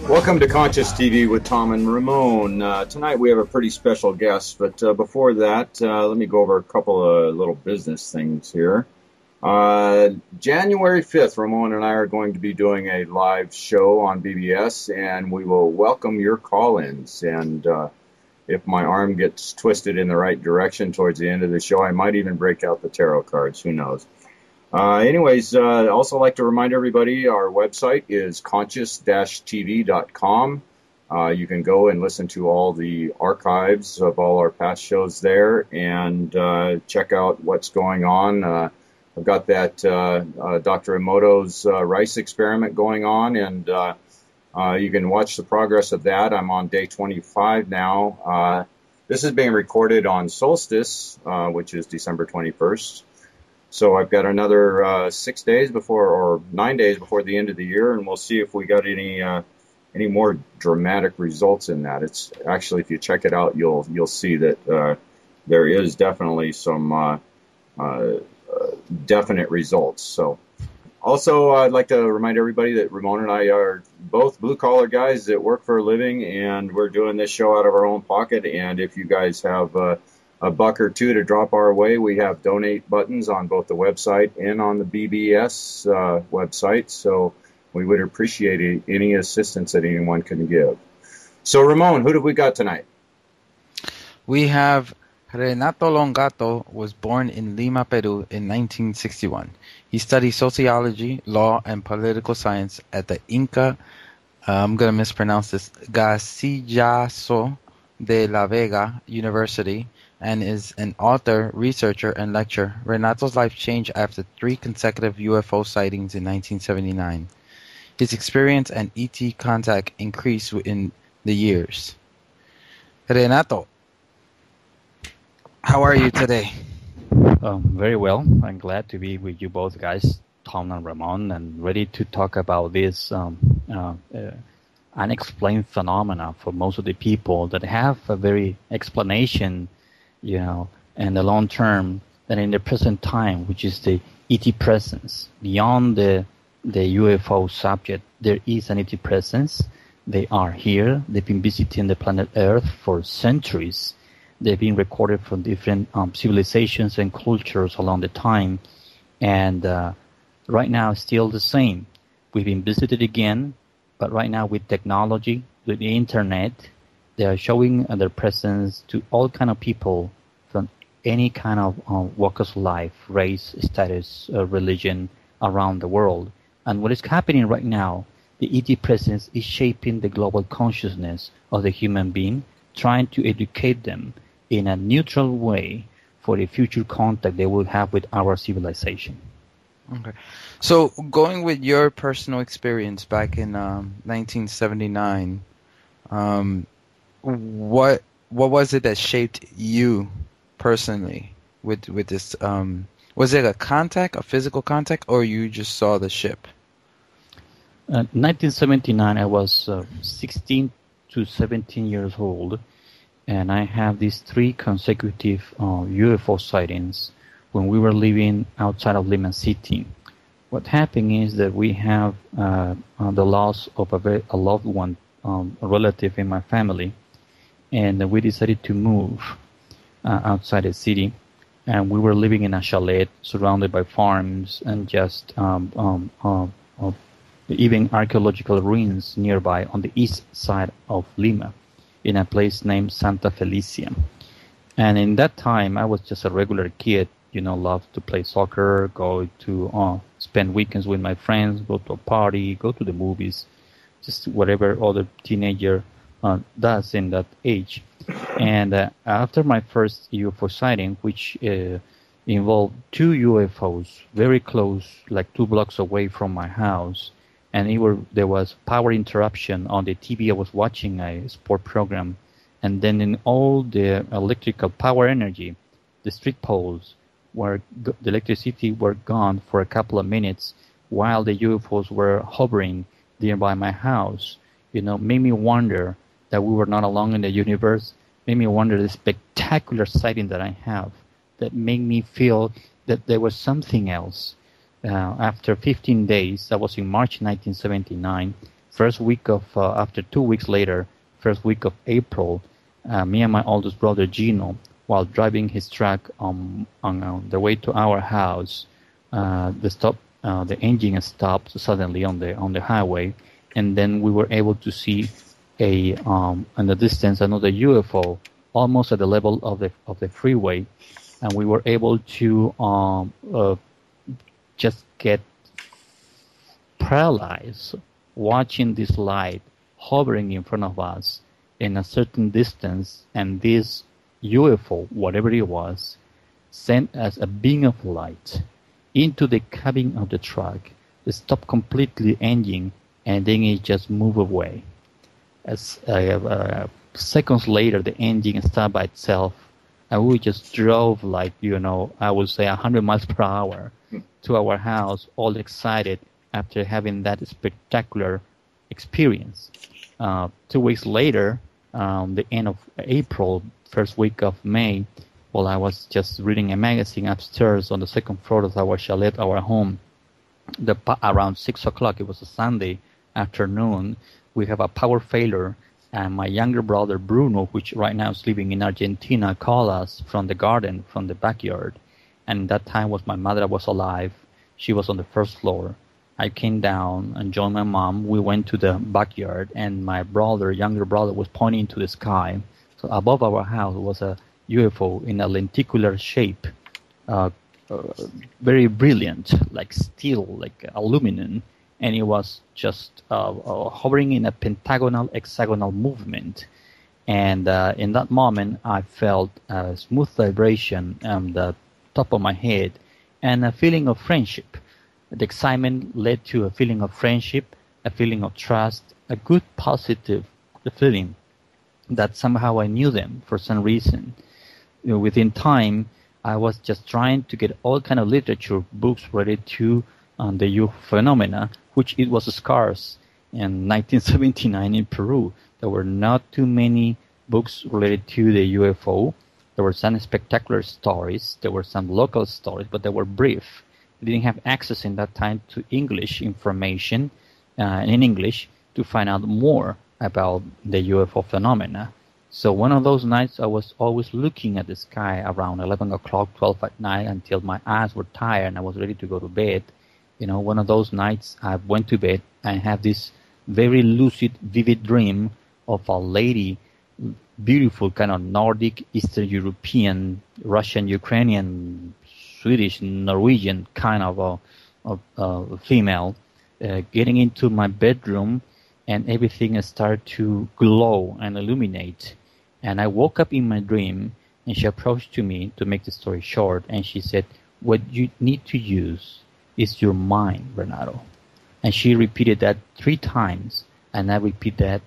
Welcome to Conscious TV with Tom and Ramon. Tonight we have a pretty special guest, but before that, let me go over a couple of little business things here. January 5th, Ramon and I are going to be doing a live show on BBS, and we will welcome your call-ins. And if my arm gets twisted in the right direction towards the end of the show, I might even break out the tarot cards. Who knows? Anyways, I'd also like to remind everybody our website is conscious-tv.com. You can go and listen to all the archives of all our past shows there and check out what's going on. I've got that Dr. Emoto's rice experiment going on, and you can watch the progress of that. I'm on day 25 now. This is being recorded on solstice, which is December 21st. So I've got another 6 days before, or 9 days before the end of the year, and we'll see if we got any more dramatic results in that. It's actually, if you check it out, you'll see that there is definitely some definite results. So, also, I'd like to remind everybody that Ramon and I are both blue-collar guys that work for a living, and we're doing this show out of our own pocket. And if you guys have a buck or two to drop our way, we have donate buttons on both the website and on the BBS website, so we would appreciate any assistance that anyone can give. So, Ramon, who have we got tonight? We have Renato Longato. Was born in Lima, Peru in 1961. He studied sociology, law, and political science at the Inka, I'm going to mispronounce this, Garcilazo de la Vega University, and is an author, researcher, and lecturer. Renato's life changed after 3 consecutive UFO sightings in 1979. His experience and ET contact increased within the years. Renato, how are you today? Very well. I'm glad to be with you both guys, Tom and Ramon, and ready to talk about this unexplained phenomena for most of the people that have a very explanation, and the long term, that in the present time, which is the ET presence. Beyond the UFO subject, there is an ET presence. They are here. They've been visiting the planet Earth for centuries. They've been recorded from different civilizations and cultures along the time. And right now, still the same. We've been visited again, but right now with technology, with the internet, they are showing their presence to all kind of people from any kind of walk of life, race, status, religion around the world. And what is happening right now, the ET presence is shaping the global consciousness of the human being, trying to educate them in a neutral way for the future contact they will have with our civilization. Okay. So going with your personal experience back in 1979, what was it that shaped you personally with this? Was it a physical contact, or you just saw the ship? 1979, I was 16 to 17 years old, and I have these 3 consecutive UFO sightings when we were living outside of Lima City. What happened is that we have the loss of a loved one, a relative in my family, and we decided to move outside the city, and we were living in a chalet surrounded by farms and just even archaeological ruins nearby on the east side of Lima, in a place named Santa Felicia. And in that time, I was just a regular kid, loved to play soccer, go to spend weekends with my friends, go to a party, go to the movies, just whatever other teenager does in that age. And after my first UFO sighting, which involved 2 UFOs very close, like 2 blocks away from my house, and there was power interruption on the TV. I was watching a sport program, and then in all the electrical power energy, the street poles, the electricity were gone for a couple of minutes while the UFOs were hovering nearby my house. Made me wonder that we were not alone in the universe, made me wonder the spectacular sighting that I have, that made me feel that there was something else. After 15 days, that was in March 1979, first week of after 2 weeks later, first week of April, me and my oldest brother Gino, while driving his truck on the way to our house, the engine stopped suddenly on the highway, and then we were able to see in the distance another UFO almost at the level of the freeway, and we were able to just get paralyzed watching this light hovering in front of us in a certain distance, and this UFO, whatever it was, sent us a beam of light into the cabin of the truck. It stopped completely engine, and then it just moved away. As seconds later, the engine stopped by itself, and we just drove like, I would say 100 miles per hour to our house, all excited after having that spectacular experience. 2 weeks later, the end of April, first week of May, while I was just reading a magazine upstairs on the second floor of our chalet, our home, around 6 o'clock, it was a Sunday afternoon, we have a power failure, and my younger brother Bruno, which right now is living in Argentina, called us from the garden, from the backyard. And that time my mother was alive. She was on the first floor. I came down and joined my mom. We went to the backyard, and my younger brother, was pointing to the sky. So above our house was a UFO in a lenticular shape, very brilliant, like steel, like aluminum, and it was just hovering in a pentagonal, hexagonal movement. And in that moment, I felt a smooth vibration on the top of my head and a feeling of friendship. The excitement led to a feeling of friendship, a feeling of trust, a good positive feeling that somehow I knew them for some reason. Within time, I was just trying to get all kind of literature, books related to the UFO phenomena, which it was scarce in 1979 in Peru. There were not too many books related to the UFO. There were some spectacular stories. There were some local stories, but they were brief. We didn't have access in that time to English information in English to find out more about the UFO phenomena. So one of those nights I was always looking at the sky around 11 o'clock, 12 at night until my eyes were tired and I was ready to go to bed. One of those nights I went to bed and had this very lucid, vivid dream of a lady, beautiful kind of Nordic, Eastern European, Russian, Ukrainian, Swedish, Norwegian kind of a female getting into my bedroom, and everything started to glow and illuminate. And I woke up in my dream, and she approached to me, to make the story short, and she said, "What you need to use is your mind, Renato." And she repeated that 3 times, and I repeat that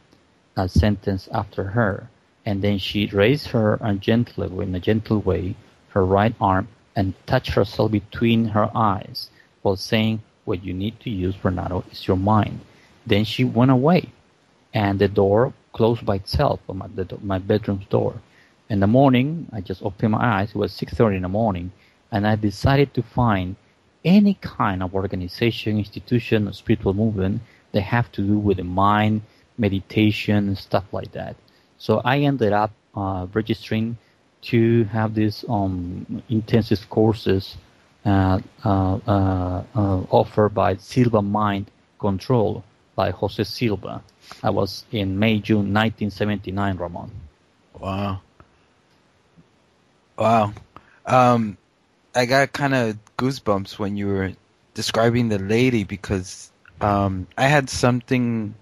sentence after her. And then she raised her in a gentle way, her right arm, and touched herself between her eyes while saying, "What you need to use, Renato, is your mind." Then she went away, and the door closed by itself, my bedroom's door. In the morning, I just opened my eyes. It was 6:30 in the morning, and I decided to find any kind of organization, institution, or spiritual movement that have to do with the mind, meditation, stuff like that. So I ended up registering to have these intensive courses offered by Silva Mind Control by Jose Silva. I was in June 1979, Ramon. Wow. I got kind of goosebumps when you were describing the lady, because I had something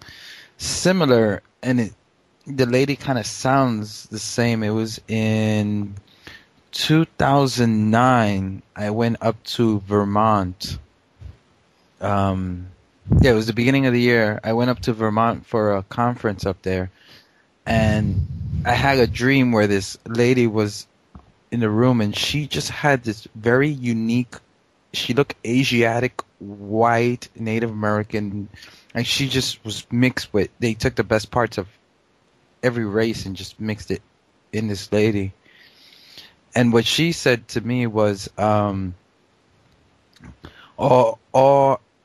similar, and the lady kind of sounds the same. It was in 2009. I went up to Vermont. It was the beginning of the year. I went up to Vermont for a conference up there, and I had a dream where this lady was in the room, and she just had this very unique, she looked Asiatic, white, Native American, and she just was mixed with, they took the best parts of every race and just mixed it in this lady. And what she said to me was, all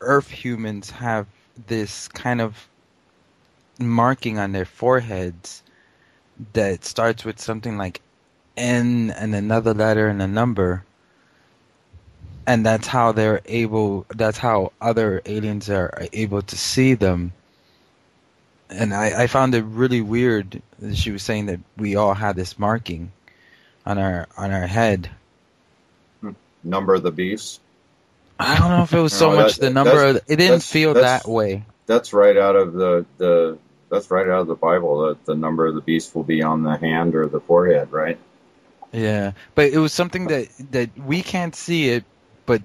Earth humans have this kind of marking on their foreheads that starts with something like N and another letter and a number, and that's how other aliens are able to see them. And I found it really weird that she was saying that we all had this marking on our head. Number of the beast. I don't know if it was so much the number. It didn't feel that way. That's right out of that's right out of the Bible. That the number of the beast will be on the hand or the forehead, right? Yeah, but it was something that we can't see it, but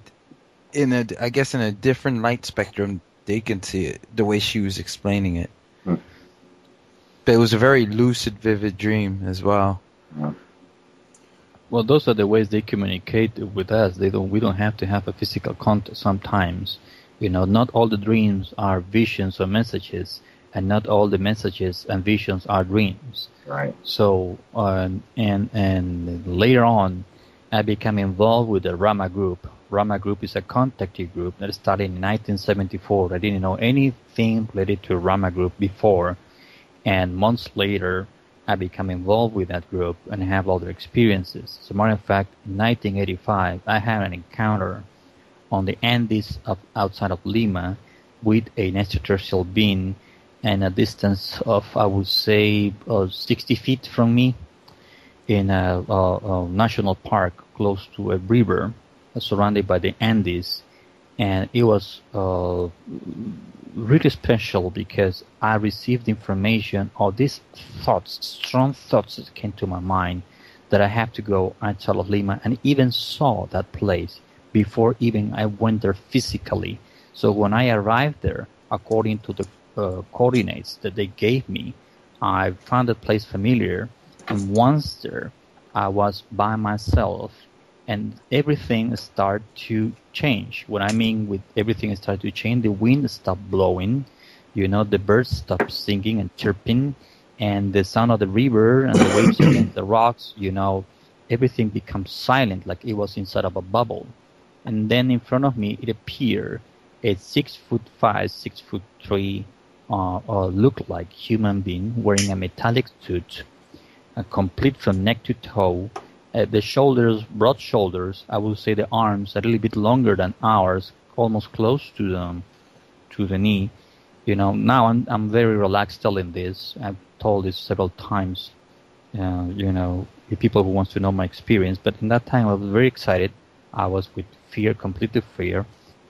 I guess in a different light spectrum, they can see it the way she was explaining it. But it was a very lucid, vivid dream as well. Yeah. Well, those are the ways they communicate with us. We don't have to have a physical contact sometimes. Not all the dreams are visions or messages, and not all the messages and visions are dreams. Right. So, and later on, I became involved with the Rama group. Rama group is a contactee group that started in 1974. I didn't know anything related to Rama group before, and months later, I became involved with that group and have other experiences. As a matter of fact, in 1985, I had an encounter on the Andes outside of Lima with an extraterrestrial being, and a distance of, I would say, 60 feet from me, in a national park close to a river surrounded by the Andes. And it was really special because I received information or these thoughts, strong thoughts that came to my mind, that I have to go outside of Lima, and even saw that place before even I went there physically. So when I arrived there, according to the coordinates that they gave me, I found the place familiar, and once there, I was by myself, and everything started to change. What I mean with everything started to change, the wind stopped blowing, the birds stopped singing and chirping, and the sound of the river and the waves against the rocks, everything becomes silent, like it was inside of a bubble. And then in front of me, it appeared a 6'5", 6'3", looked like human being wearing a metallic suit, complete from neck to toe. The shoulders, broad shoulders, I would say the arms a little bit longer than ours, almost close to the knee. Now I'm very relaxed telling this. I've told this several times, the people who wants to know my experience. But in that time I was very excited. I was with fear, completely fear.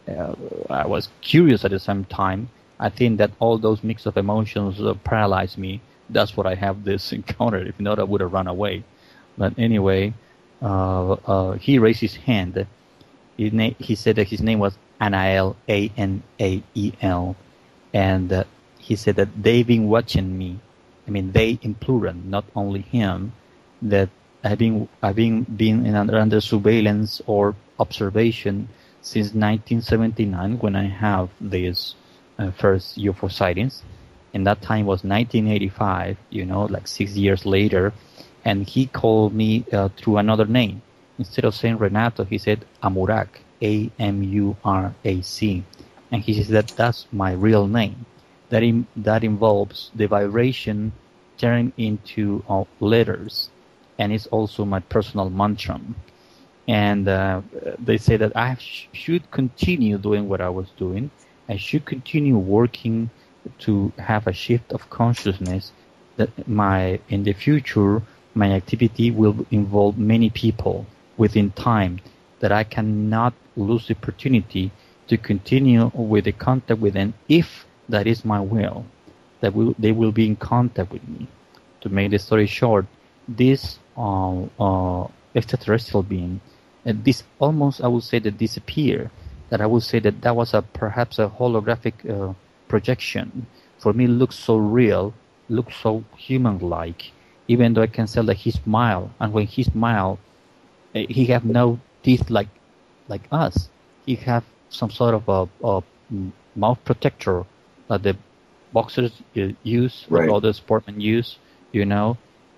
I was curious at the same time. I think that all those mix of emotions paralyzed me. That's what I have this encounter. If not, I would have run away. But anyway, he raised his hand. He said that his name was Anael, Anael. And he said that they've been watching me. I mean, they in plural, not only him. That I've been under surveillance or observation since 1979, when I have this first UFO sightings. And that time was 1985, like 6 years later. And he called me through another name. Instead of saying Renato, he said Amurac, Amurac. And he said that's my real name. That involves the vibration turning into letters. And it's also my personal mantra. And they say that I should continue doing what I was doing. I should continue working to have a shift of consciousness, that in the future my activity will involve many people within time, that I cannot lose the opportunity to continue with the contact with them if that is my will, that they will be in contact with me. To make the story short, this extraterrestrial being, this almost, I would say, that disappear, that I would say that was perhaps a holographic projection. For me, it looks so real, looks so human-like, even though I can tell that he smiled, and when he smiled, he have no teeth like us. He have some sort of a mouth protector that the boxers use, right, or other sportsmen use,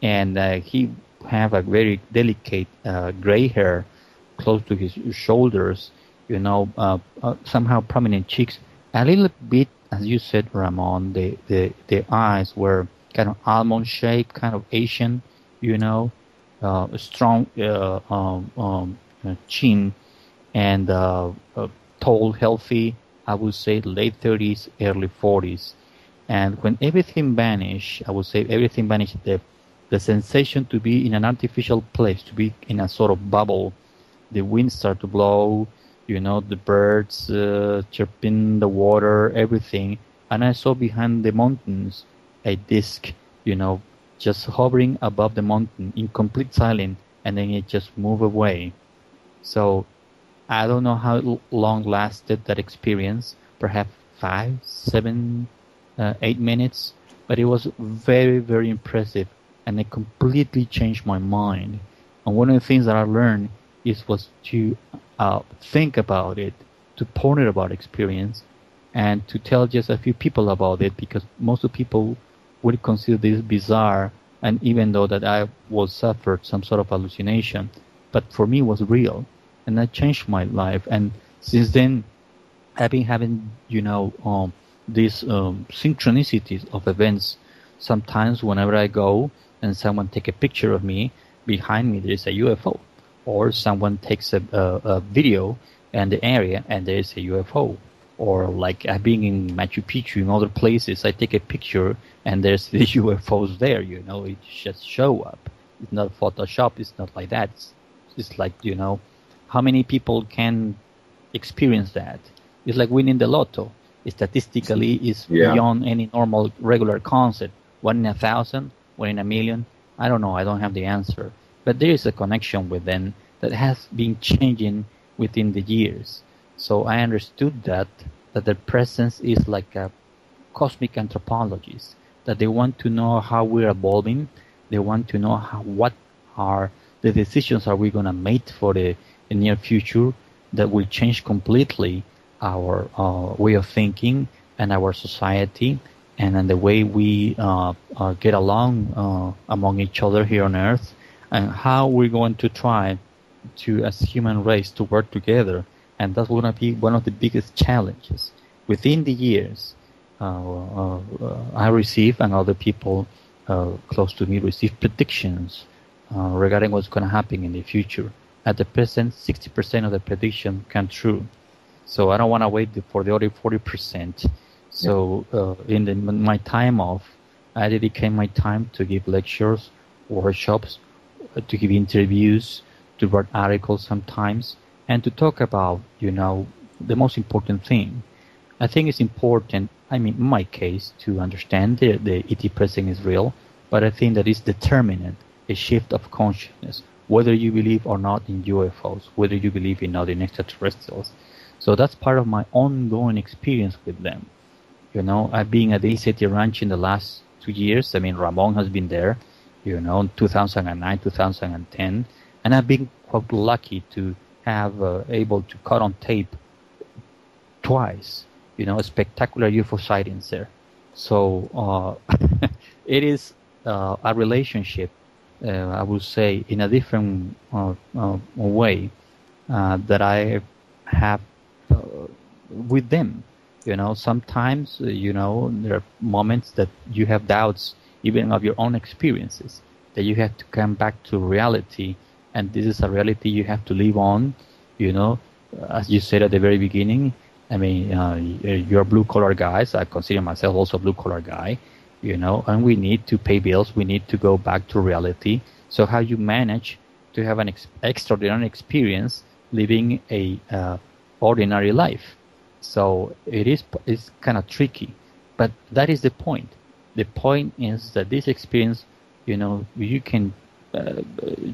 and he have a very delicate gray hair close to his shoulders, somehow prominent cheeks, a little bit as you said, Ramon, the eyes were kind of almond shaped, kind of Asian, you know, strong chin, and tall, healthy. I would say late 30s, early 40s. And when everything vanished, I would say everything vanished. The sensation to be in an artificial place, to be in a sort of bubble, the wind started to blow, you know, the birds chirping, the water, everything. And I saw behind the mountains a disc, you know, just hovering above the mountain in complete silence, and then it just moved away. So I don't know how long lasted that experience, perhaps 5, 7, 8 minutes, but it was very, very impressive, and it completely changed my mind. And one of the things that I learned was to think about it, to ponder about experience, and to tell just a few people about it, because most of the people would consider this bizarre, and even though that I was suffered some sort of hallucination, but for me it was real, and that changed my life. And since then, I've been having, you know, these synchronicities of events. Sometimes whenever I go and someone take a picture of me, behind me there is a UFO, or someone takes a video in the area and there is a UFO. Or like I've been in Machu Picchu, in other places, I take a picture and there's the UFOs there, you know, it just show up. It's not Photoshop, it's not like that. It's like, you know, how many people can experience that? It's like winning the lotto. Statistically, it's beyond any normal, regular concept. 1 in 1,000, 1 in 1,000,000. I don't know, I don't have the answer. But there is a connection with them that has been changing within the years. So I understood that their presence is like a cosmic anthropologist, that they want to know how we're evolving. They want to know what are the decisions are we going to make for the near future that will change completely our way of thinking and our society, and the way we get along among each other here on Earth, and how we're going to try to, as human race, to work together. And that's going to be one of the biggest challenges. Within the years, I receive, and other people close to me receive, predictions regarding what's going to happen in the future. At the present, 60% of the prediction come true. So I don't want to wait for the other 40%. So in my time off, I dedicate my time to give lectures, workshops, to give interviews, to write articles sometimes, and to talk about, you know, the most important thing. I think it's important, I mean, in my case, to understand the ET presence is real, but I think that it's determinant, a shift of consciousness, whether you believe or not in UFOs, whether you believe in other extraterrestrials. So that's part of my ongoing experience with them. You know, I've been at the ECETI Ranch in the last 2 years. I mean, Ramon has been there, you know, in 2009, 2010, and I've been quite lucky to have able to cut on tape twice, you know, spectacular UFO sightings there. So it is a relationship, I would say, in a different way that I have with them. You know, sometimes, you know, there are moments that you have doubts even of your own experiences, that you have to come back to reality, and this is a reality you have to live on. You know, as you said at the very beginning, I mean, you're blue-collar guys. I consider myself also a blue-collar guy, you know, and we need to pay bills. We need to go back to reality. So how you manage to have an extraordinary experience living a ordinary life? So it's kind of tricky, but that is the point. The point is that this experience, you know, you can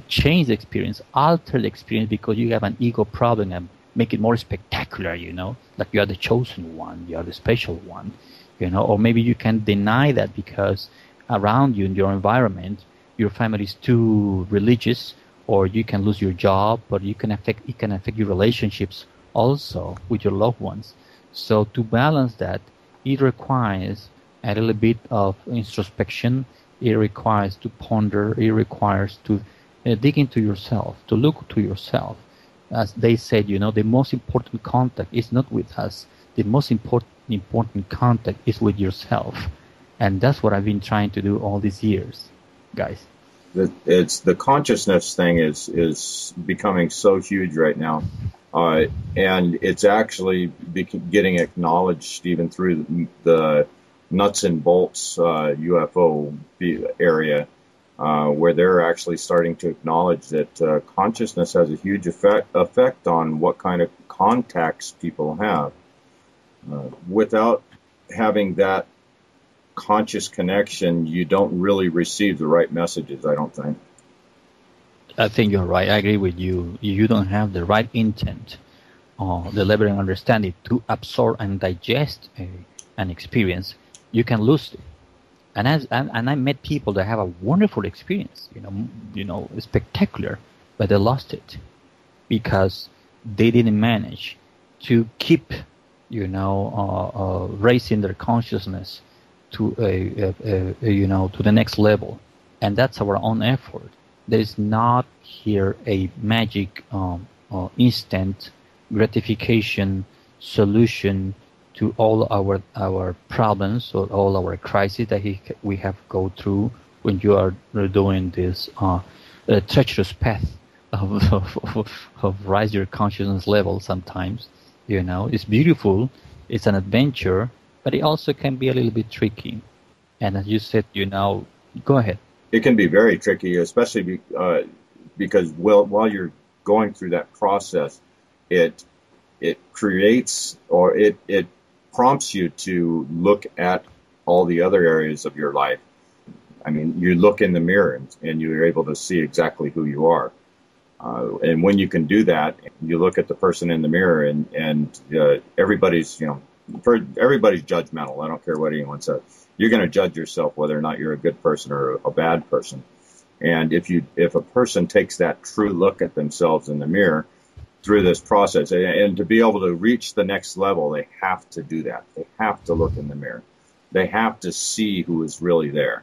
change the experience, alter the experience, because you have an ego problem, and make it more spectacular, you know, like you are the chosen one, you are the special one, you know, or maybe you can deny that because around you in your environment, your family is too religious, or you can lose your job, or it can affect your relationships also with your loved ones. So to balance that, it requires a little bit of introspection. It requires to ponder. It requires to dig into yourself, to look to yourself. As they said, you know, the most important contact is not with us. The most important important contact is with yourself. And that's what I've been trying to do all these years, guys. It's the consciousness thing is becoming so huge right now, and it's actually getting acknowledged even through the nuts and bolts UFO area, where they're actually starting to acknowledge that consciousness has a huge effect on what kind of contacts people have. Without having that conscious connection, you don't really receive the right messages, I don't think. I think you're right. I agree with you. You don't have the right intent or the level of understanding to absorb and digest an experience. You can lose it. And I met people that have a wonderful experience, spectacular, but they lost it because they didn't manage to keep, raising their consciousness to to the next level, and that's our own effort. There is not here a magic instant gratification solution to all our problems or all our crises that we have go through when you are doing this treacherous path of rise your consciousness level. Sometimes it's beautiful, it's an adventure, but it also can be a little bit tricky. And as you said, go ahead. It can be very tricky, especially because while you're going through that process, it creates or it prompts you to look at all the other areas of your life. I mean, you look in the mirror and you're able to see exactly who you are. And when you can do that, you look at the person in the mirror and everybody's, everybody's judgmental. I don't care what anyone says. You're going to judge yourself whether or not you're a good person or a bad person. And if a person takes that true look at themselves in the mirror through this process, and to be able to reach the next level, they have to do that. They have to look in the mirror. They have to see who is really there.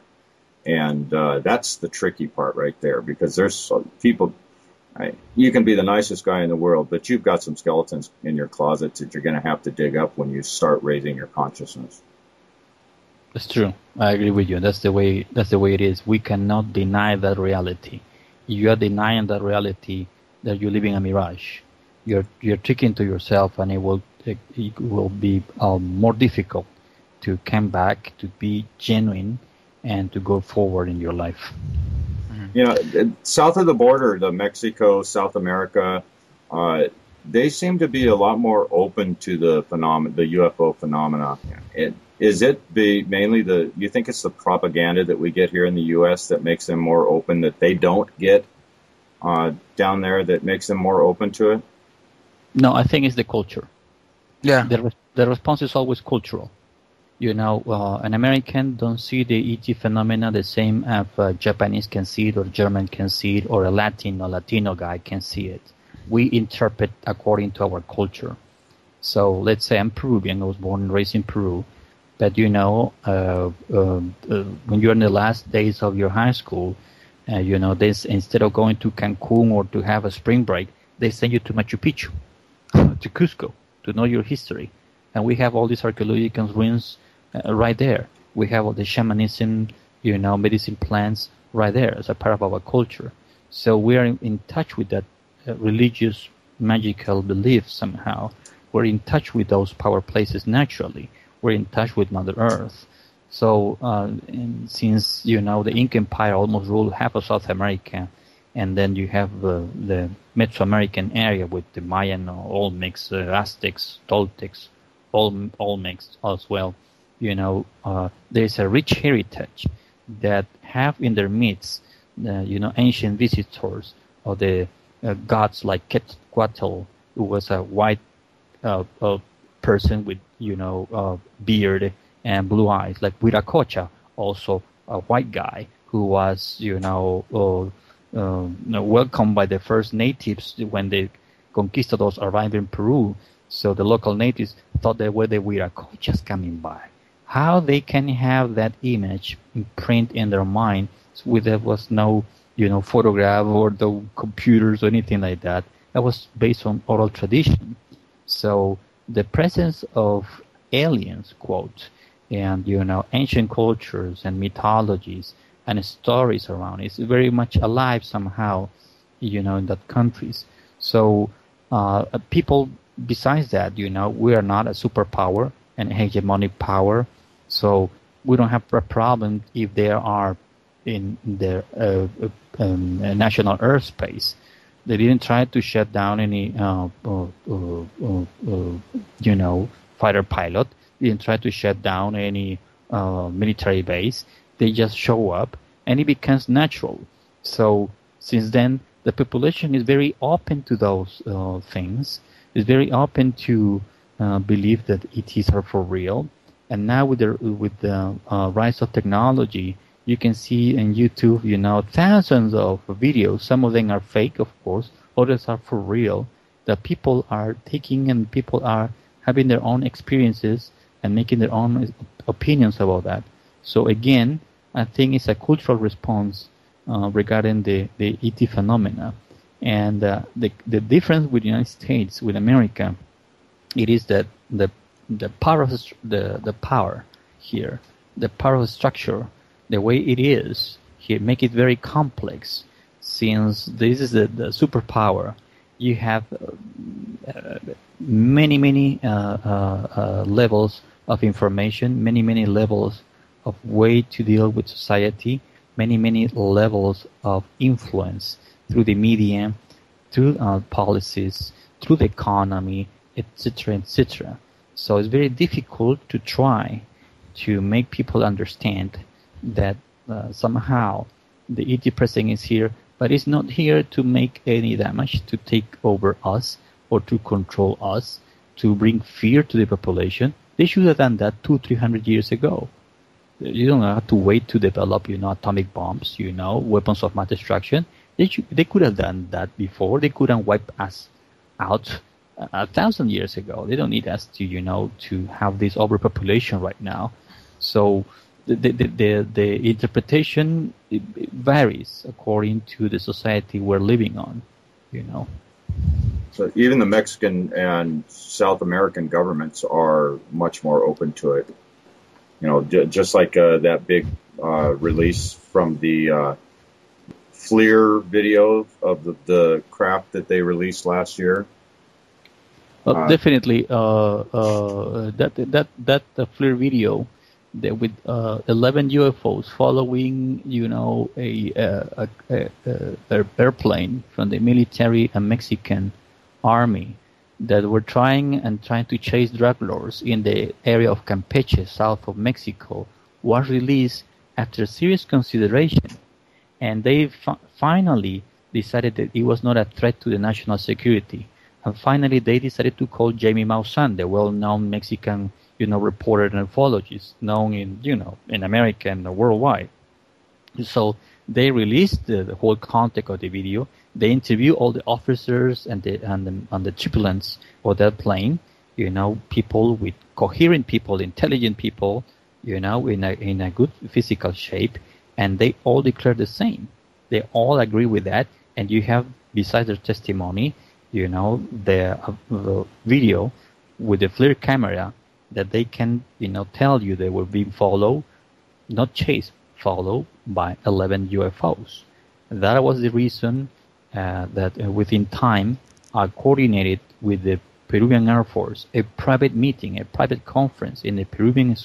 And that's the tricky part right there, because there's people. You can be the nicest guy in the world, but you've got some skeletons in your closet that you're going to have to dig up when you start raising your consciousness. That's true. I agree with you. That's the way it is. We cannot deny that reality. You are denying that reality that you're living a mirage. You're tricking to yourself, and it will be more difficult to come back, to be genuine, and to go forward in your life. South of the border, the Mexico, South America, they seem to be a lot more open to the UFO phenomena. Is it mainly you think it's the propaganda that we get here in the U.S. that makes them more open, that they don't get down there, that makes them more open to it? No, I think it's the culture. Yeah. The response is always cultural. An American don't see the ET phenomena the same as a Japanese can see it, or German can see it, or a Latino guy can see it. We interpret according to our culture. So let's say I'm Peruvian. I was born and raised in Peru. But when you're in the last days of your high school, instead of going to Cancun or to have a spring break, they send you to Machu Picchu, to Cusco, to know your history. And we have all these archaeological ruins right there. We have all the shamanism, medicine plants right there as a part of our culture. So we are in touch with that religious, magical belief somehow. We're in touch with those power places naturally. We're in touch with Mother Earth. So since, the Inca Empire almost ruled half of South America, and then you have the Mesoamerican area with the Mayan, all mixed, Aztecs, Toltecs, all mixed as well. There's a rich heritage that have in their midst, ancient visitors of the gods like Quetzalcoatl, who was a white person with, beard and blue eyes, like Viracocha, also a white guy who was, welcomed by the first natives when the conquistadors arrived in Peru. So the local natives thought they were the Viracochas coming by. How they can have that image imprint in their mind with there was no, photograph or the computers or anything like that. That was based on oral tradition. So the presence of aliens, quote, and, ancient cultures and mythologies and stories around. It's very much alive somehow, in that countries. So people, besides that, we are not a superpower, an hegemonic power. So we don't have a problem if they are in their national airspace. They didn't try to shut down any, fighter pilot. They didn't try to shut down any military base. They just show up, and it becomes natural. So since then, the population is very open to those things. Is very open to believe that ETs are for real. And now with the rise of technology, you can see in YouTube, thousands of videos. Some of them are fake, of course. Others are for real. That people are taking, and people are having their own experiences and making their own opinions about that. So again, I think it's a cultural response regarding the ET phenomena. And the difference with the United States, with America, it is that the power here, the power of structure, the way it is here, make it very complex. Since this is the superpower, you have many levels of information, many levels of way to deal with society, many levels of influence through the media, through policies, through the economy, etc., etc. So it's very difficult to try to make people understand that somehow the ET presence is here, but it's not here to make any damage, to take over us, or to control us, to bring fear to the population. They should have done that 200-300 years ago. You don't have to wait to develop, atomic bombs, weapons of mass destruction. They could have done that before. They could have wiped us out 1,000 years ago. They don't need us to have this overpopulation right now. So the interpretation varies according to the society we're living on. So even the Mexican and South American governments are much more open to it. Just like that big release from the FLIR video of the craft that they released last year. Definitely, that FLIR video, with 11 UFOs following, a airplane from the military and Mexican army that were trying to chase drug lords in the area of Campeche, south of Mexico, was released after serious consideration, and they finally decided that it was not a threat to the national security. And finally, they decided to call Jaime Maussan, the well-known Mexican, reporter and ufologist, known in America and worldwide. So they released the whole content of the video. They interview all the officers and the tripulants of that plane. People with coherent people, intelligent people, in a good physical shape, and they all declare the same. They all agree with that, and you have, besides their testimony, the video with the FLIR camera that they can, tell you they were being followed, not chased, followed by 11 UFOs. That was the reason that within time I coordinated with the Peruvian Air Force a private meeting, a private conference in the Peruvian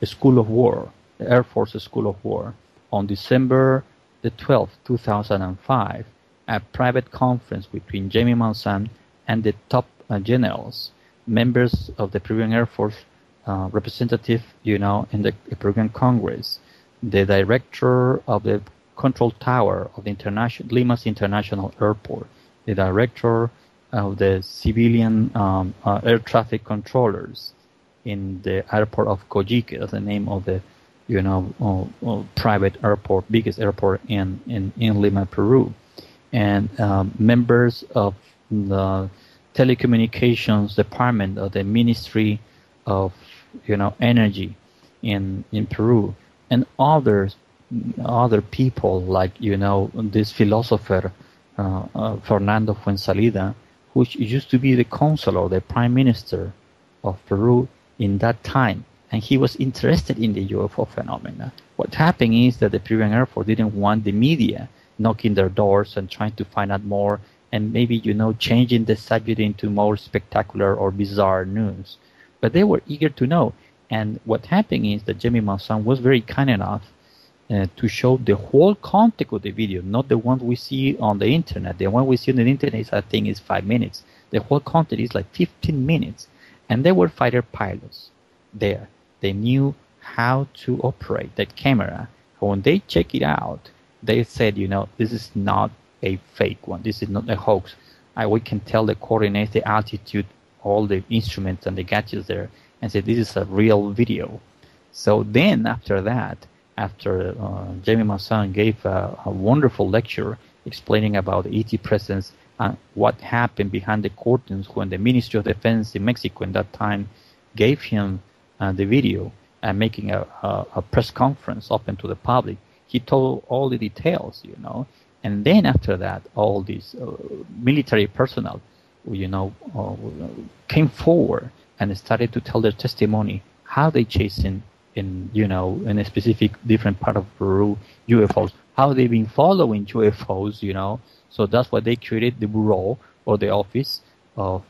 School of War, the Air Force School of War, on December the 12th, 2005, a private conference between Jaime Maussan and the top generals, members of the Peruvian Air Force, representative, in the Peruvian Congress, the director of the control tower of the Lima's International Airport, the director of the civilian air traffic controllers in the airport of Coyique, that's the name of the private airport, biggest airport in Lima, Peru, and members of the telecommunications department of the Ministry of Energy in Peru, and other people like this philosopher Fernando Fuensalida, which used to be the consul or the prime minister of Peru in that time, and he was interested in the UFO phenomena. What happened is that the Peruvian Air Force didn't want the media knocking their doors and trying to find out more, and maybe, changing the subject into more spectacular or bizarre news. But they were eager to know. And what happened is that Jamie Maussan was very kind enough to show the whole context of the video, not the one we see on the internet. The one we see on the internet, I think, is 5 minutes. The whole content is like 15 minutes. And there were fighter pilots there. They knew how to operate that camera. When they check it out, they said, this is not a fake one. This is not a hoax. We can tell the coordinates, the altitude, all the instruments and the gadgets there, and said this is a real video. So then after that, after Jamie Maussan gave a wonderful lecture explaining about the ET presence and what happened behind the curtains when the Ministry of Defense in Mexico at that time gave him the video and making a press conference open to the public, he told all the details, And then after that, all these military personnel, came forward and started to tell their testimony, how they chasing in a specific different part of Peru UFOs, how they've been following UFOs, So that's why they created the bureau or the office of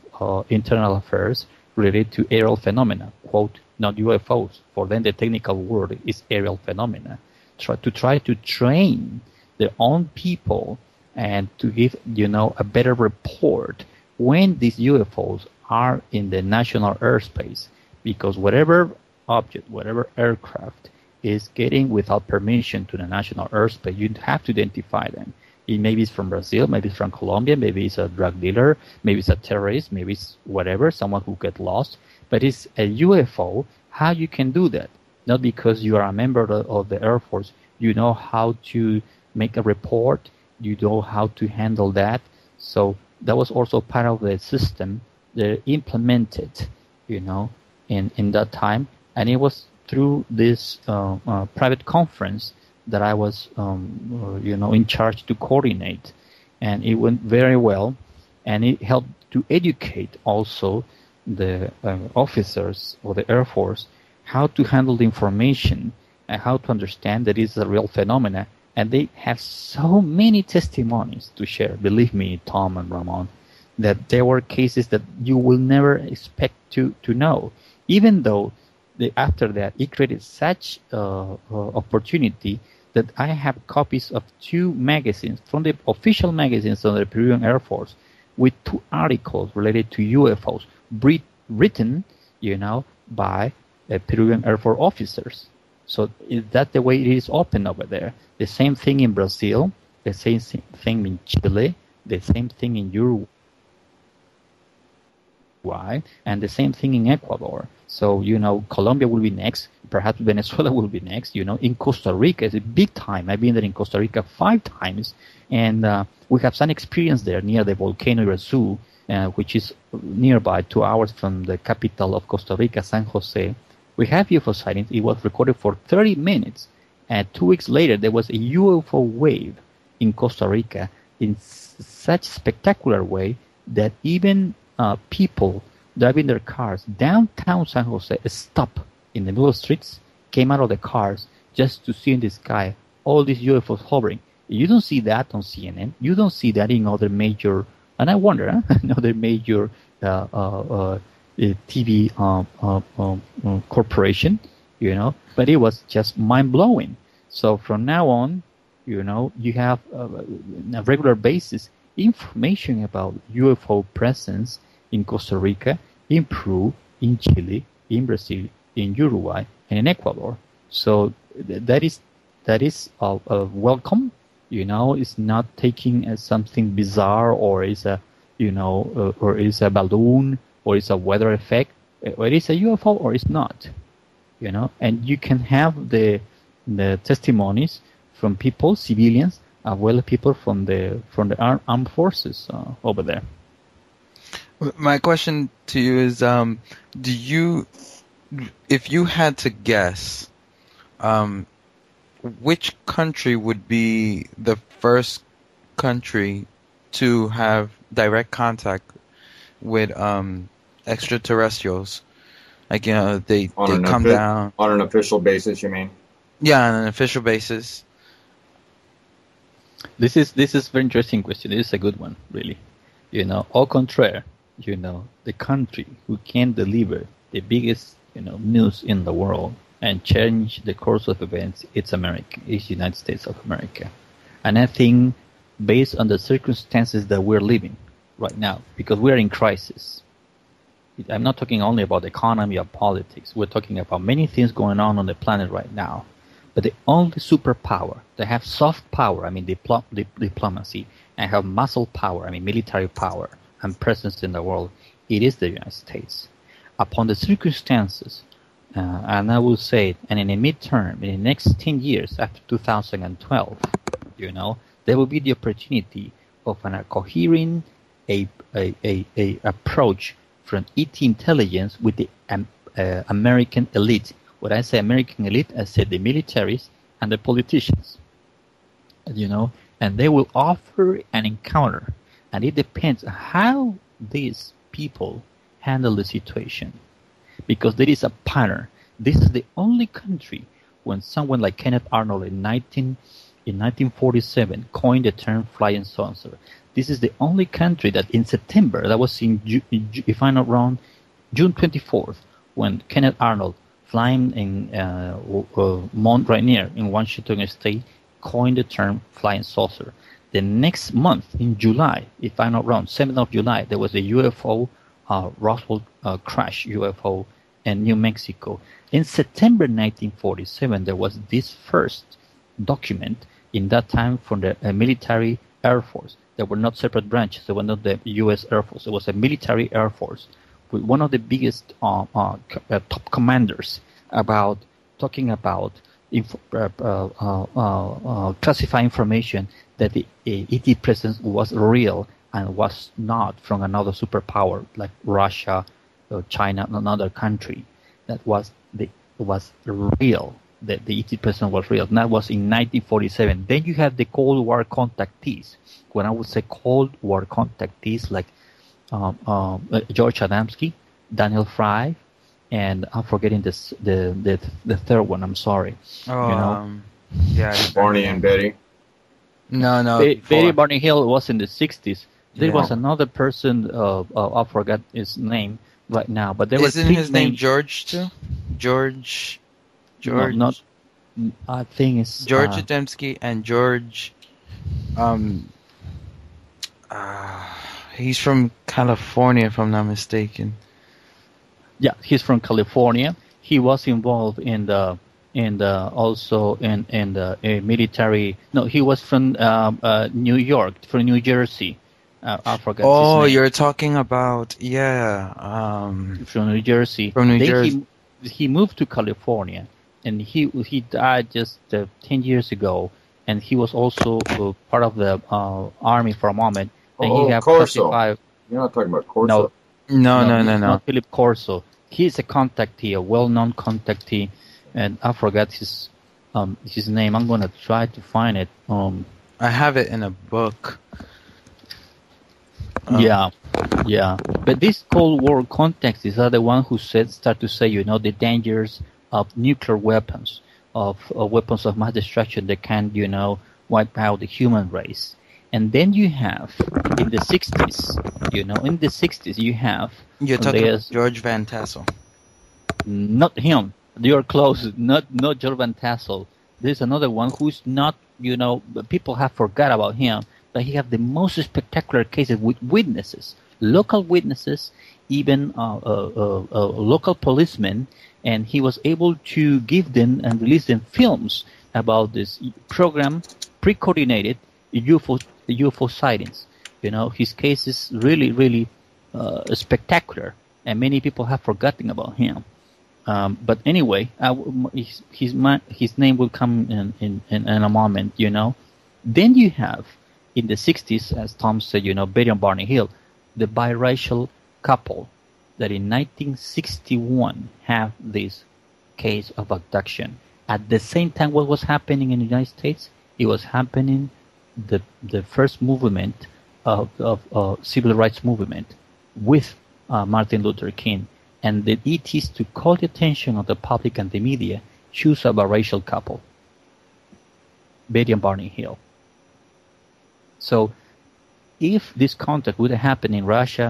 internal affairs related to aerial phenomena, quote, not UFOs. For them, the technical word is aerial phenomena. Try to train their own people and to give, a better report when these UFOs are in the national airspace, because whatever object, whatever aircraft is getting without permission to the national airspace, you have to identify them. Maybe it's from Brazil, maybe it's from Colombia, maybe it's a drug dealer, maybe it's a terrorist, maybe it's whatever, someone who get lost. But it's a UFO. How you can do that? Not because you are a member of the Air Force. You know how to make a report. You know how to handle that. So that was also part of the system they implemented, in that time. And it was through this private conference that I was, in charge to coordinate. And it went very well. And it helped to educate also the officers of the Air Force how to handle the information and how to understand that it's a real phenomena. And they have so many testimonies to share, believe me, Tom and Ramon, that there were cases that you will never expect to know. Even though after that, it created such opportunity that I have copies of 2 magazines, from the official magazines of the Peruvian Air Force, with 2 articles related to UFOs, written, by Peruvian Air Force officers. So that's the way it is open over there. The same thing in Brazil, the same thing in Chile, the same thing in Uruguay, and the same thing in Ecuador. So, Colombia will be next. Perhaps Venezuela will be next. In Costa Rica, it's a big time. I've been there in Costa Rica 5 times. And we have some experience there near the volcano Rensee, which is nearby 2 hours from the capital of Costa Rica, San Jose. We have UFO sightings. It was recorded for 30 minutes. And 2 weeks later, there was a UFO wave in Costa Rica in such spectacular way that even people driving their cars downtown San Jose stopped in the middle of the streets, came out of the cars just to see in the sky all these UFOs hovering. You don't see that on CNN. You don't see that in other major, and I wonder, other major TV corporation, but it was just mind-blowing. So from now on, you have on a regular basis information about UFO presence in Costa Rica, in Peru, in Chile, in Brazil, in Uruguay, and in Ecuador. So that is welcome. It's not taking as something bizarre, or is a or is a balloon, or is a weather effect, or it is a UFO, or it's not. And you can have the testimonies from people, civilians, as well as people from the armed forces over there. My question to you is, if you had to guess, which country would be the first country to have direct contact with extraterrestrials? Like, they On come down. On an official basis, you mean? Yeah, on an official basis. This is very interesting question. This is a good one, really. Au contraire, the country who can deliver the biggest, news in the world and change the course of events, it's America. It's the United States of America. And I think based on the circumstances that we're living right now, because we're in crisis. I'm not talking only about the economy or politics. We're talking about many things going on the planet right now. But the only superpower that have soft power, I mean diplomacy, and have muscle power, I mean military power and presence in the world, it is the United States. Upon the circumstances, and I will say, and in the midterm, in the next 10 years after 2012, there will be the opportunity of a coherent approach from ET intelligence with the American elite. When I say American elite, I say the militaries and the politicians. And they will offer an encounter, and it depends on how these people handle the situation. Because there is a pattern. This is the only country when someone like Kenneth Arnold in 1947 coined the term flying saucer. This is the only country that in September, that was if I'm not wrong, June 24th, when Kenneth Arnold, flying in Mount Rainier in Washington State, coined the term flying saucer. The next month, in July, if I'm not wrong, 7th of July, there was a UFO, Roswell crash UFO in New Mexico. In September 1947, there was this first document in that time from the military Air Force. There were not separate branches. There were not the U.S. Air Force. It was a military Air Force with one of the biggest top commanders talking about classified information that the ET presence was real and was not from another superpower like Russia or China, another country. That was real. That the ET presence was real. And that was in 1947. Then you have the Cold War contactees. When I would say Cold War contactees, like George Adamski, Daniel Fry, and I'm forgetting the third one. I'm sorry. Yeah, Barney and Betty. No. Betty Barney Hill was in the 60s. There was another person. I forgot his name right now, but there was. Isn't his name George too? George. No, not. I think it's George Adamski and George. He's from California, if I'm not mistaken. Yeah, he's from California. He was involved in the military. No, he was from New York, from New Jersey. I forgot. Oh, his name. you're talking about from New Jersey. From New Jersey. He moved to California, and he died just 10 years ago. And he was also part of the army for a moment. And he had Corso. You're not talking about Corso. No. Not Philip Corso. He's a contactee, a well-known contactee, and I forgot his name. I'm gonna try to find it. I have it in a book. Yeah. But these Cold War contactees are the one who start to say, the dangers of nuclear weapons, of weapons of mass destruction that can, wipe out the human race. And then you have, in the 60s, you have... You're talking about George Van Tassel. Not him. You're close. Not George Van Tassel. There's another one who's not, people have forgot about him, but he have the most spectacular cases with witnesses, local witnesses, even local policemen, and he was able to give them and release them films about this program, pre-coordinated UFO sightings. His case is really, really spectacular, and many people have forgotten about him. But anyway, his name will come in a moment. Then you have in the 60s, as Tom said, Betty and Barney Hill, the biracial couple that in 1961 have this case of abduction. At the same time, what was happening in the United States? It was happening the first movement of civil rights movement with Martin Luther King, and the ETs, to call the attention of the public and the media, choose a biracial couple, Betty and Barney Hill. So if this contact would have happened in Russia,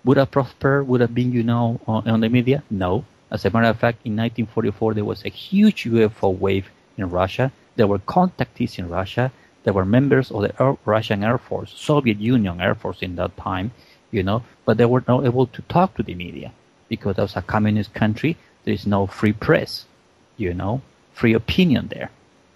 would have prospered, would have been, on the media? No. As a matter of fact, in 1944, there was a huge UFO wave in Russia. There were contactees in Russia. There were members of the Russian Air Force, Soviet Union Air Force in that time, but they were not able to talk to the media because that was a communist country. There is no free press, free opinion there.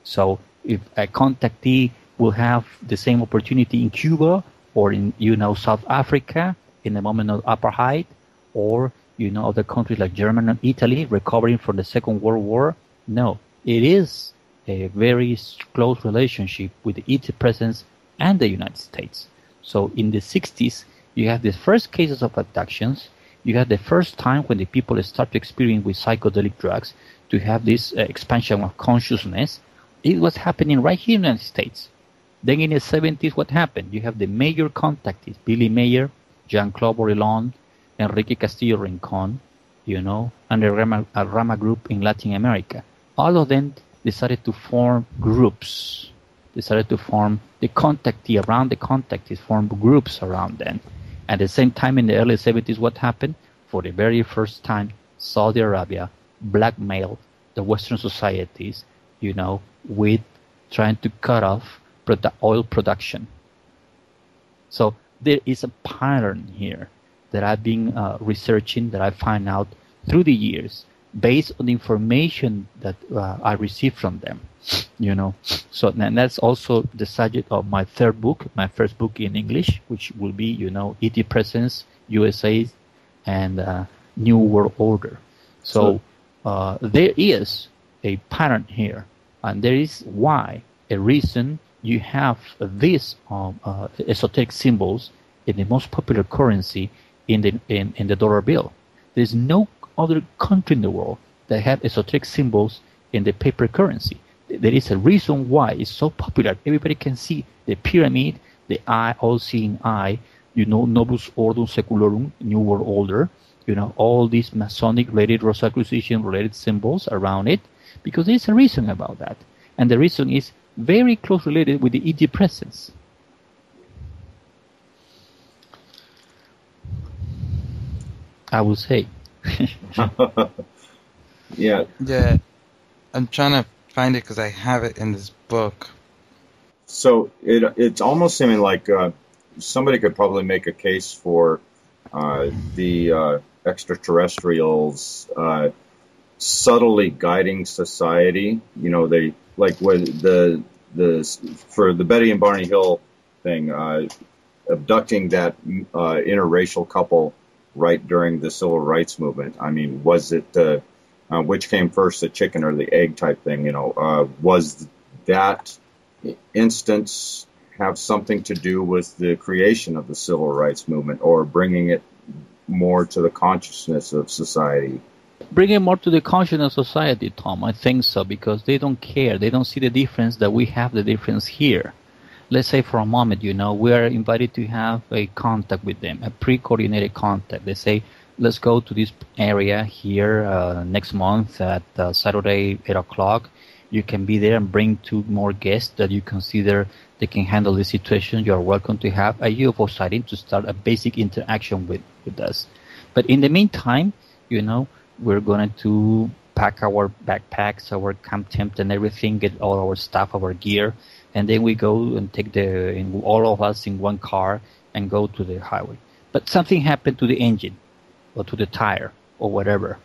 So if a contactee will have the same opportunity in Cuba or in, South Africa in the moment of apartheid, or, other countries like Germany and Italy recovering from the Second World War, no, it is a very close relationship with the ET presence and the United States. So in the 60s, you have the first cases of abductions. You have the first time when the people start to experience with psychedelic drugs to have this expansion of consciousness. It was happening right here in the United States. Then in the 70s, what happened? You have the major contactees, Billy Mayer, Jean-Claude Bourillon, Enrique Castillo Rincon, and the Rama group in Latin America. All of them decided to form groups. Decided to form the contactee around the contactees, form groups around them. At the same time, in the early 70s, what happened? For the very first time, Saudi Arabia blackmailed the Western societies, with trying to cut off oil production. So there is a pattern here that I've been researching, that I find out through the years, based on the information that I received from them, So and that's also the subject of my third book, my first book in English, which will be, ET Presence, USA, and New World Order. So there is a pattern here, and there is a reason you have these esoteric symbols in the most popular currency in the dollar bill. There's no other country in the world that have esoteric symbols in the paper currency. There is a reason why it's so popular. Everybody can see the pyramid, the eye, all-seeing eye, Novus Ordo Secularum, New World Order, all these Masonic related Rosicrucian related symbols around it, because there's a reason about that. And the reason is very close related with the ET presence. I would say. Yeah. Yeah. I'm trying to find it because I have it in this book. So it's almost seeming like somebody could probably make a case for the extraterrestrials subtly guiding society. They like with the for the Betty and Barney Hill thing, abducting that interracial couple right during the civil rights movement. I mean, was it which came first, the chicken or the egg type thing? Was that instance have something to do with the creation of the civil rights movement, or bringing it more to the consciousness of society? Bringing more to the consciousness of society, Tom, I think so, because they don't care. They don't see the difference that we have the difference here. Let's say for a moment, we are invited to have a contact with them, a pre-coordinated contact. They say, let's go to this area here next month at Saturday, 8 o'clock. You can be there and bring 2 more guests that you consider they can handle the situation. You are welcome to have a UFO sighting to start a basic interaction with us. But in the meantime, we're going to pack our backpacks, our camp tent and everything, get all our stuff, our gear, and then we go and take all of us in one car and go to the highway. But something happened to the engine or to the tire or whatever,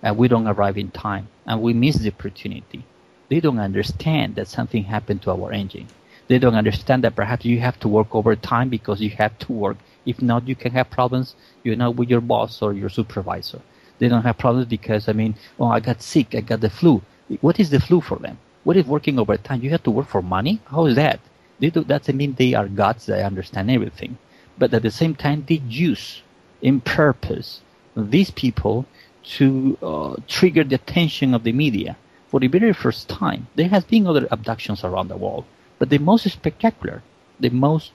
and we don't arrive in time, and we miss the opportunity. They don't understand that something happened to our engine. They don't understand that perhaps you have to work overtime because you have to work. If not, you can have problems, with your boss or your supervisor. They don't have problems because, I got sick, I got the flu. What is the flu for them? What is working overtime? You have to work for money? How is that? That doesn't mean they are gods, they understand everything. But at the same time, they use, in purpose, these people to trigger the attention of the media. For the very first time, there has been other abductions around the world, but the most spectacular, the most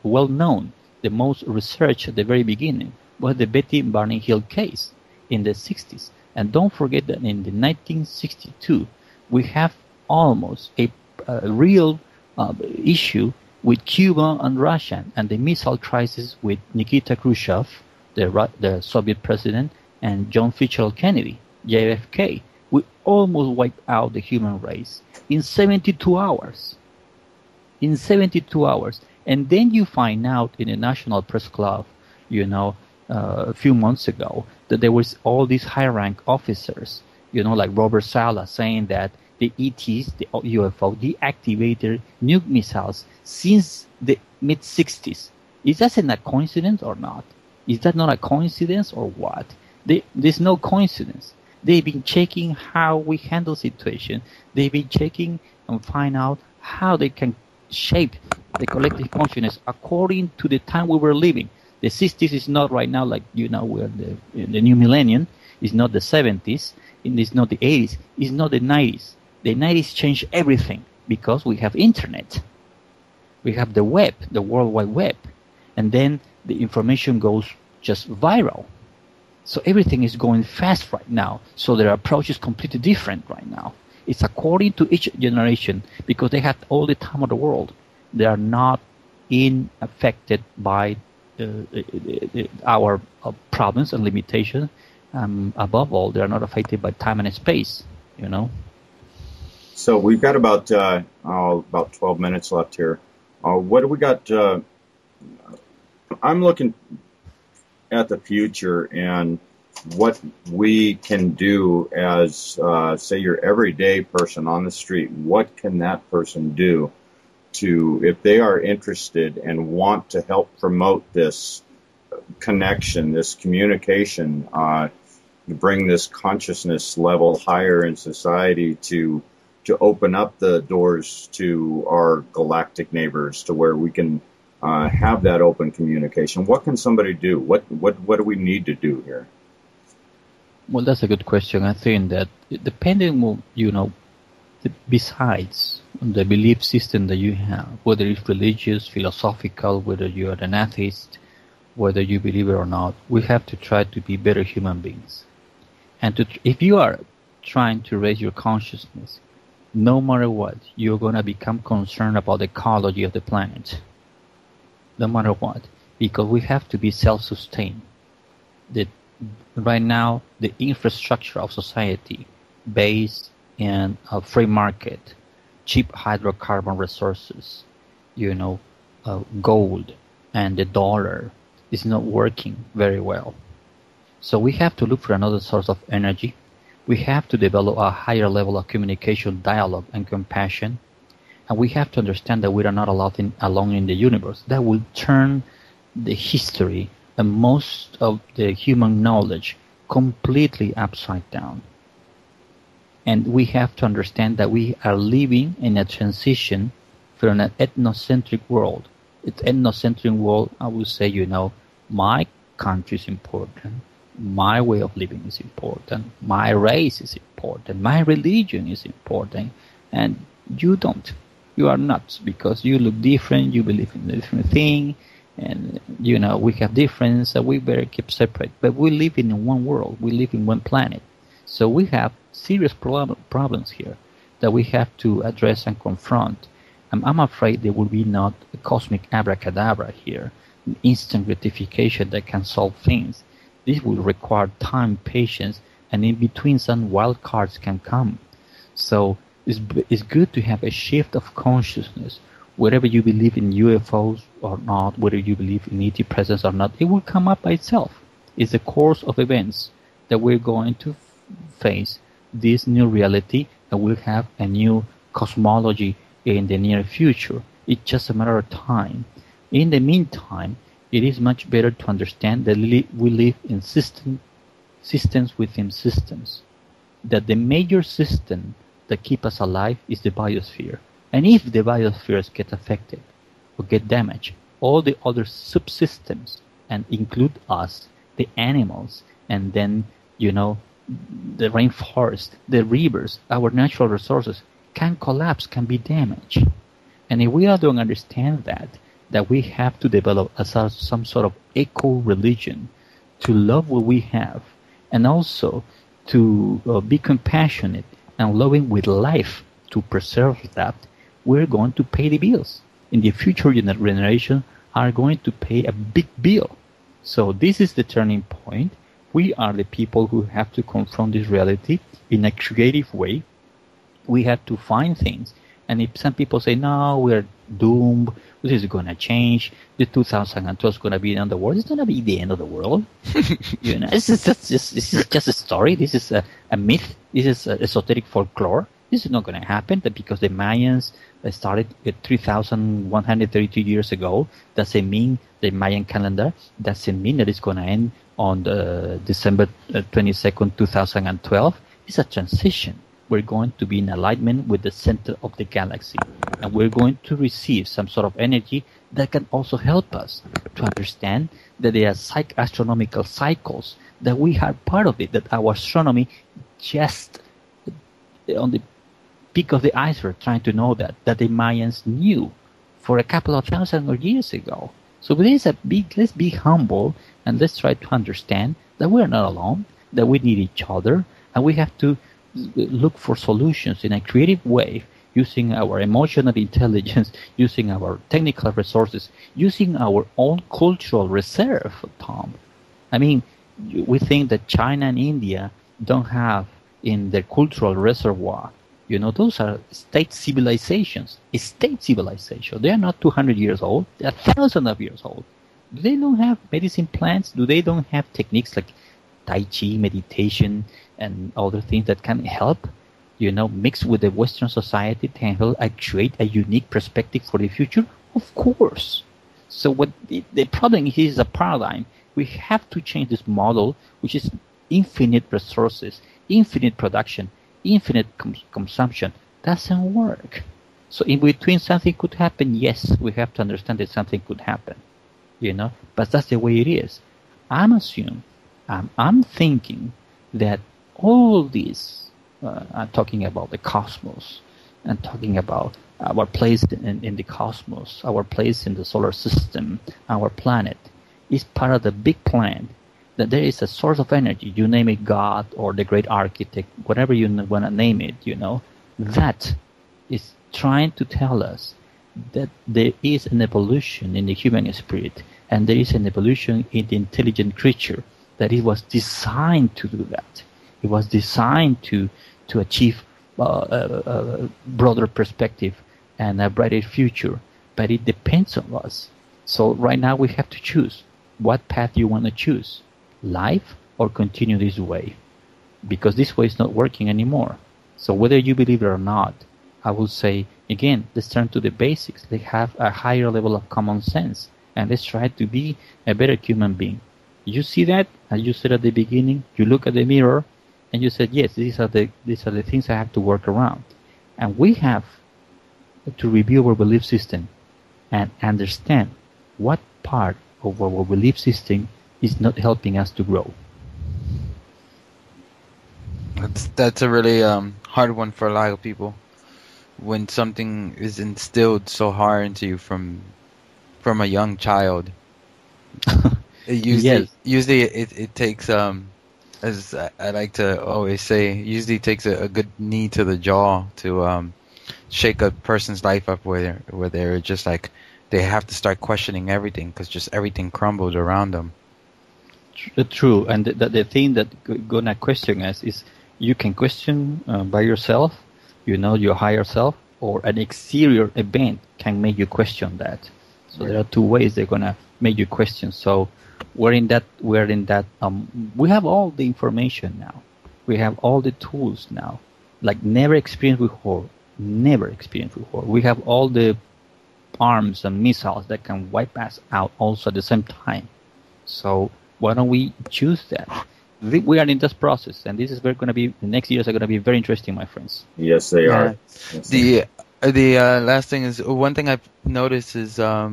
well-known, the most researched at the very beginning was the Betty and Barney Hill case. in the 60s. And don't forget that in the 1962, we have almost a real issue with Cuba and Russia, and the missile crisis with Nikita Khrushchev, the Soviet president, and John Fitzgerald Kennedy, JFK. We almost wiped out the human race in 72 hours. In 72 hours. And then you find out in the National Press Club, a few months ago, that there was all these high-rank officers, like Robert Sala, saying that the ETs, the UFO, deactivated nuke missiles since the mid-60s. Is that a coincidence or not? Is that not a coincidence or what? There's no coincidence. They've been checking how we handle situation. They've been checking and find out how they can shape the collective consciousness according to the time we were living. The 60s is not right now like, we're in the new millennium. It's not the 70s. It's not the 80s. It's not the 90s. The 90s changed everything because we have internet. We have the web, the World Wide Web. And then the information goes just viral. So everything is going fast right now. So their approach is completely different right now. It's according to each generation because they have all the time of the world. They are not affected by our problems and limitations. Above all, they are not affected by time and space, So we've got about 12 minutes left here. What do we got? I'm looking at the future and what we can do as, say, your everyday person on the street. What can that person do if they are interested and want to help promote this connection, this communication, to bring this consciousness level higher in society to open up the doors to our galactic neighbors to where we can have that open communication? What can somebody do? What do we need to do here? Well, that's a good question. I think that depending on, besides the belief system that you have, whether it's religious, philosophical, whether you're an atheist, whether you believe it or not, we have to try to be better human beings. And if you are trying to raise your consciousness, no matter what, you're going to become concerned about the ecology of the planet. No matter what, because we have to be self-sustained. Right now, the infrastructure of society based in a free market, cheap hydrocarbon resources, gold and the dollar is not working very well. So we have to look for another source of energy. We have to develop a higher level of communication, dialogue, and compassion. And we have to understand that we are not alone in the universe. That will turn the history and most of the human knowledge completely upside down. And we have to understand that we are living in a transition from an ethnocentric world. It's ethnocentric world, I would say, my country is important. My way of living is important. My race is important. My religion is important. And you don't. You are not, because you look different. You believe in a different thing. And, we have difference. So we better keep separate. But we live in one world. We live in one planet. So we have serious problems here that we have to address and confront. I'm afraid there will be not a cosmic abracadabra here, an instant gratification that can solve things. This will require time, patience, and in between some wild cards can come. So it's good to have a shift of consciousness. Whether you believe in UFOs or not, whether you believe in ET presence or not, it will come up by itself. It's a course of events that we're going to face this new reality, and we'll have a new cosmology in the near future. It's just a matter of time. In the meantime, it is much better to understand that we live in systems within systems. That the major system that keeps us alive is the biosphere. And if the biospheres get affected or get damaged, all the other subsystems, and include us, the animals, and then, the rainforest, the rivers, our natural resources, can collapse, can be damaged. And if we don't understand that we have to develop some sort of eco-religion to love what we have and also to be compassionate and loving with life to preserve that, we're going to pay the bills. In the future generation are going to pay a big bill. So this is the turning point. We are the people who have to confront this reality in a creative way. We have to find things. And if some people say, no, we're doomed, this is going to change, the 2012 is going to be the end of the world, it's going to be the end of the world. This is just a story. This is a myth. This is esoteric folklore. This is not going to happen because the Mayans started 3,132 years ago. Doesn't mean the Mayan calendar doesn't mean that it's going to end on December 22nd, 2012. It's a transition. We're going to be in alignment with the center of the galaxy, and we're going to receive some sort of energy that can also help us to understand that there are astronomical cycles, that we are part of it, that our astronomy just on the peak of the iceberg, trying to know that the Mayans knew for a couple of thousand of years ago. So let's be humble, and let's try to understand that we're not alone, that we need each other, and we have to look for solutions in a creative way, using our emotional intelligence, using our technical resources, using our own cultural reserve, Tom. I mean, we think that China and India don't have in their cultural reservoir, those are state civilizations. They are not 200 years old. They are thousands of years old. Do they don't have medicine plants? Do they don't have techniques like Tai Chi, meditation, and other things that can help, mix with the Western society to help create a unique perspective for the future? Of course. So what the problem is a paradigm. We have to change this model, which is infinite resources, infinite production, infinite consumption. Doesn't work. So in between something could happen. Yes, we have to understand that something could happen, but that's the way it is. I'm thinking that all these, I'm talking about the cosmos, and talking about our place in the cosmos, our place in the solar system, our planet, is part of the big plan, that there is a source of energy, you name it God or the great architect, whatever you want to name it, that is trying to tell us that there is an evolution in the human spirit, and there is an evolution in the intelligent creature, that it was designed to do that. It was designed to achieve a broader perspective and a brighter future, but it depends on us. So right now we have to choose what path you want to choose, life or continue this way, because this way is not working anymore. So whether you believe it or not, I will say, again, let's turn to the basics. Let's have a higher level of common sense, and let's try to be a better human being. You see that, as you said at the beginning, you look at the mirror and you said, yes, these are the things I have to work around. And we have to review our belief system and understand what part of our belief system is not helping us to grow. That's a really hard one for a lot of people. When something is instilled so hard into you from a young child. Usually it takes, as I like to always say, usually takes a good knee to the jaw to shake a person's life up where they're just like, they have to start questioning everything because just everything crumbles around them. True, and the thing that gonna question us is, you can question by yourself, your higher self, or an exterior event can make you question that. So there are two ways they're gonna make you question. So we have all the information now. We have all the tools now, like never experienced before. We have all the arms and missiles that can wipe us out also at the same time. So why don't we choose that? We are in this process, and this is going to be, the next years are going to be very interesting, my friends. Yes, they are. Yes, the last thing is, one thing I've noticed is a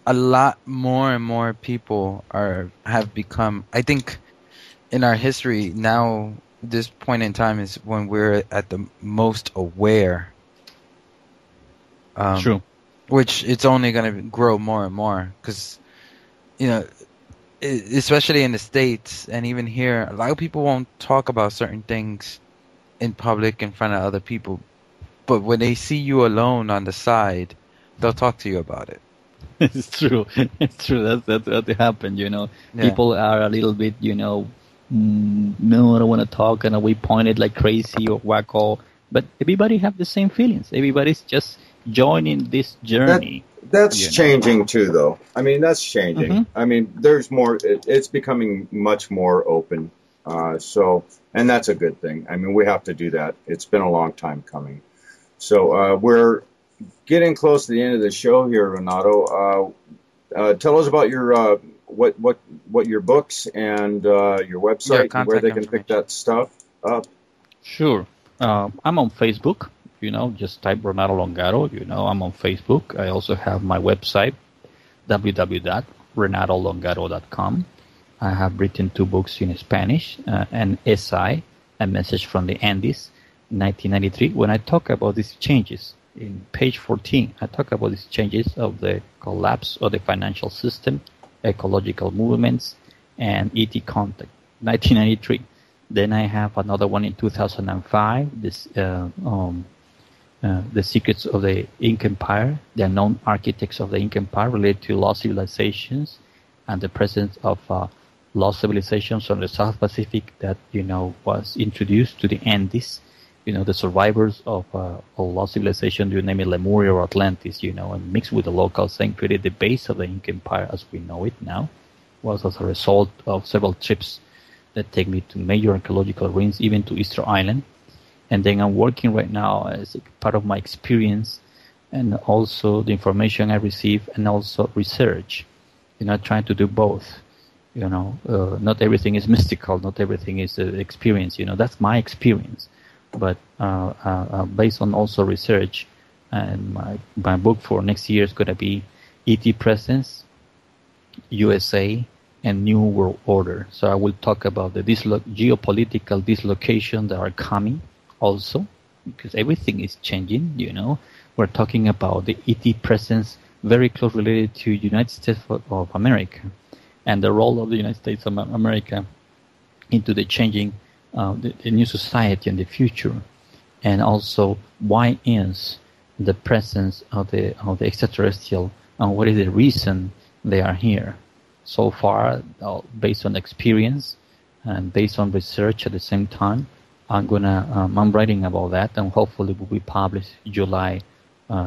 lot more and more people have become, I think in our history now, this point in time is when we're at the most aware. True. Which it's only going to grow more and more, because especially in the States and even here, a lot of people won't talk about certain things in public in front of other people. But when they see you alone on the side, they'll talk to you about it. It's true. It's true. That's what happened. Yeah. People are a little bit, no, I don't want to talk, and we pointed like crazy or wacko. But everybody have the same feelings. Everybody's just joining this journey. That's changing too, though. I mean, that's changing. Mm-hmm. I mean, there's more. It's becoming much more open. And that's a good thing. I mean, we have to do that. It's been a long time coming. So we're getting close to the end of the show here, Renato. Tell us about your what your books and your website, and where they can pick that stuff up. Sure. I'm on Facebook. Just type Renato Longato. I'm on Facebook. I also have my website, www.renatolongato.com. I have written 2 books in Spanish, and SI, A Message from the Andes, 1993. When I talk about these changes, in page 14, I talk about these changes of the collapse of the financial system, ecological movements, and ET contact, 1993. Then I have another one in 2005, this The Secrets of the Inca Empire, the Unknown Architects of the Inca Empire, related to lost civilizations and the presence of lost civilizations on the South Pacific that, was introduced to the Andes. The survivors of lost civilization, you name it, Lemuria or Atlantis, and mixed with the locals and created the base of the Inca Empire as we know it now, was as a result of several trips that take me to major archaeological ruins, even to Easter Island. And then I'm working right now as part of my experience and also the information I receive and also research, trying to do both. Not everything is mystical, not everything is experience, that's my experience. But based on also research, and my book for next year is going to be ET Presence, USA, and New World Order. So I will talk about the geopolitical dislocation that are coming also, because everything is changing, We're talking about the ET presence very closely related to United States of America and the role of the United States of America into the changing the new society and the future, and also why is the presence of the extraterrestrial, and what is the reason they are here. So far, based on experience and based on research at the same time, I'm writing about that, and hopefully will be published July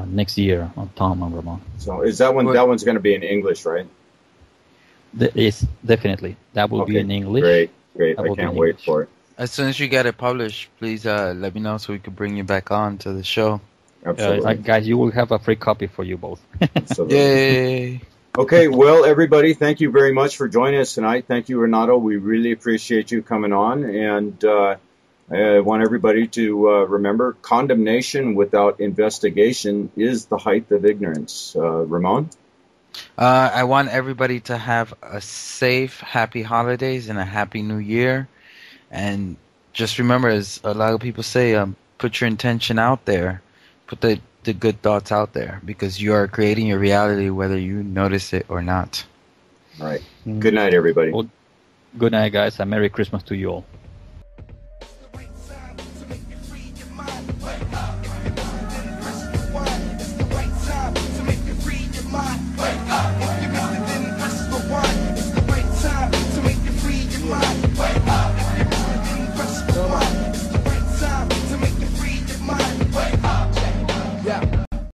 next year on Tom and Ramon. So is that one? That one's going to be in English, right? Yes, definitely. That will be in English. Great. I can't wait for it. As soon as you get it published, please let me know so we can bring you back on to the show. Absolutely. Guys, you will have a free copy for you both. Yay! Okay, well, everybody, thank you very much for joining us tonight. Thank you, Renato. We really appreciate you coming on. And I want everybody to remember, condemnation without investigation is the height of ignorance. Ramon? I want everybody to have a safe, happy holidays and a happy new year. And just remember, as a lot of people say, put your intention out there. Put the good thoughts out there, because you are creating your reality whether you notice it or not. All right. Good night, everybody. Well, good night, guys, and Merry Christmas to you all.